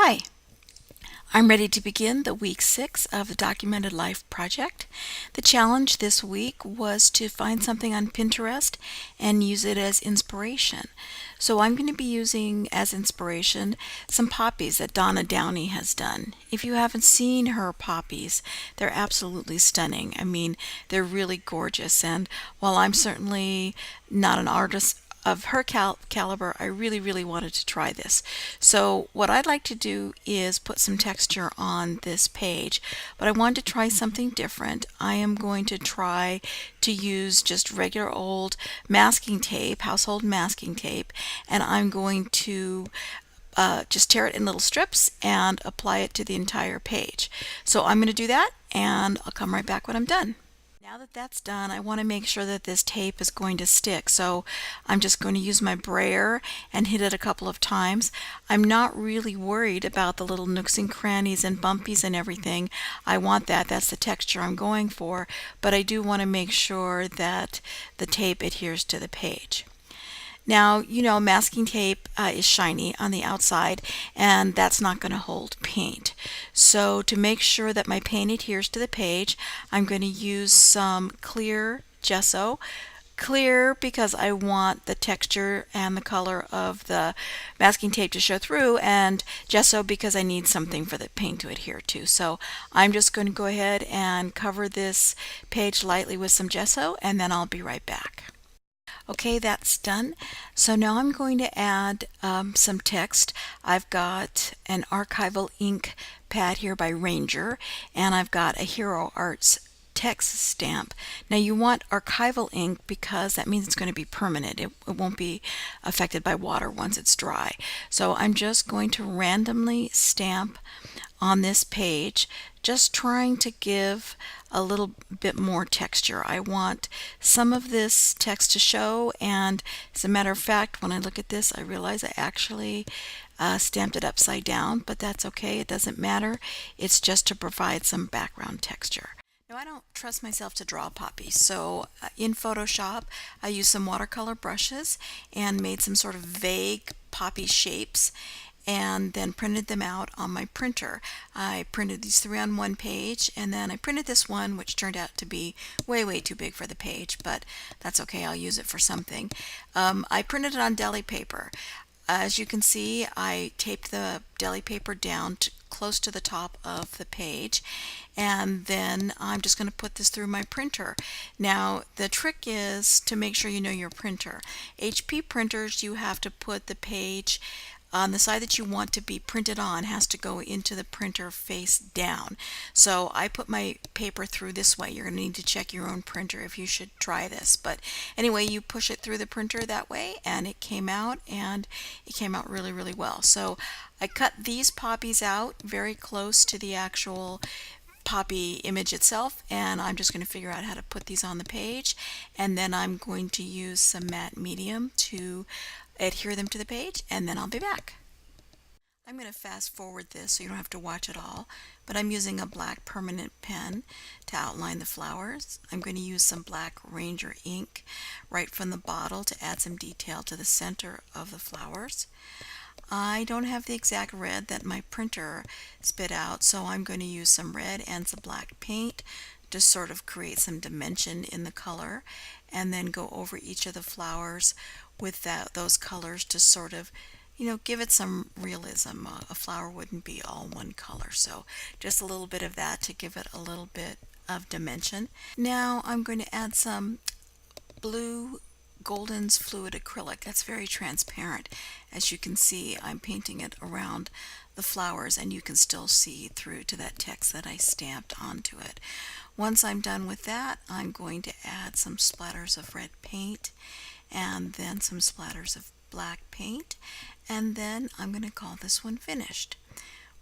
Hi, I'm ready to begin the week 6 of the Documented Life project. The challenge this week was to find something on Pinterest and use it as inspiration. So I'm going to be using as inspiration some poppies that Donna Downey has done. If you haven't seen her poppies, they're absolutely stunning. I mean, they're really gorgeous, and while I'm certainly not an artist of her caliber, I really wanted to try this. So what I'd like to do is put some texture on this page, but I wanted to try something different. I am going to try to use just regular old masking tape, household masking tape, and I'm going to just tear it in little strips and apply it to the entire page. So I'm going to do that, and I'll come right back when I'm done. Now that that's done, I want to make sure that this tape is going to stick. So I'm just going to use my brayer and hit it a couple of times. I'm not really worried about the little nooks and crannies and bumpies and everything. I want that. That's the texture I'm going for. But I do want to make sure that the tape adheres to the page. Now, you know, masking tape is shiny on the outside, and that's not going to hold paint. So to make sure that my paint adheres to the page, I'm going to use some clear gesso. Clear because I want the texture and the color of the masking tape to show through, and gesso because I need something for the paint to adhere to. So I'm just going to go ahead and cover this page lightly with some gesso, and then I'll be right back. Okay, that's done. So now I'm going to add some text. I've got an archival ink pad here by Ranger, and I've got a Hero Arts text stamp. Now you want archival ink because that means it's going to be permanent. It won't be affected by water once it's dry. So I'm just going to randomly stamp on this page, just trying to give a little bit more texture. I want some of this text to show, and as a matter of fact, when I look at this, I realize I actually stamped it upside down, but that's okay. It doesn't matter. It's just to provide some background texture. Now, I don't trust myself to draw poppies, so in Photoshop I used some watercolor brushes and made some sort of vague poppy shapes and then printed them out on my printer. I printed these three on one page, and then I printed this one, which turned out to be way too big for the page, but that's okay, I'll use it for something. I printed it on deli paper. As you can see, I taped the deli paper down close to the top of the page, and then I'm just going to put this through my printer. Now the trick is to make sure you know your printer. HP printers, you have to put the page on the side that you want to be printed on has to go into the printer face down. So I put my paper through this way. You're going to need to check your own printer if you should try this. But anyway, you push it through the printer that way, and it came out, and it came out really well. So I cut these poppies out very close to the actual poppy image itself, and I'm just going to figure out how to put these on the page, and then I'm going to use some matte medium to adhere them to the page, and then I'll be back. I'm going to fast forward this so you don't have to watch it all, but I'm using a black permanent pen to outline the flowers. I'm going to use some black Ranger ink right from the bottle to add some detail to the center of the flowers. I don't have the exact red that my printer spit out, so I'm going to use some red and some black paint to sort of create some dimension in the color, and then go over each of the flowers with those colors to sort of, you know, give it some realism. A flower wouldn't be all one color, so just a little bit of that to give it a little bit of dimension. Now I'm going to add some blue Golden's fluid acrylic. That's very transparent. As you can see, I'm painting it around the flowers, and you can still see through to that text that I stamped onto it. Once I'm done with that, I'm going to add some splatters of red paint and then some splatters of black paint, and then I'm going to call this one finished.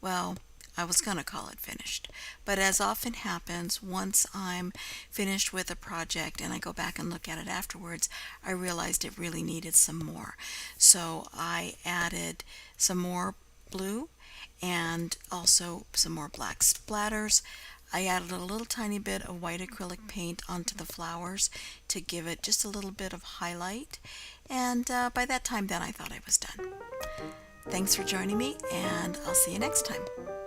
Well, I was going to call it finished, but as often happens, once I'm finished with a project and I go back and look at it afterwards, I realized it really needed some more. So I added some more blue and also some more black splatters. I added a little tiny bit of white acrylic paint onto the flowers to give it just a little bit of highlight, and by that time then I thought I was done. Thanks for joining me, and I'll see you next time.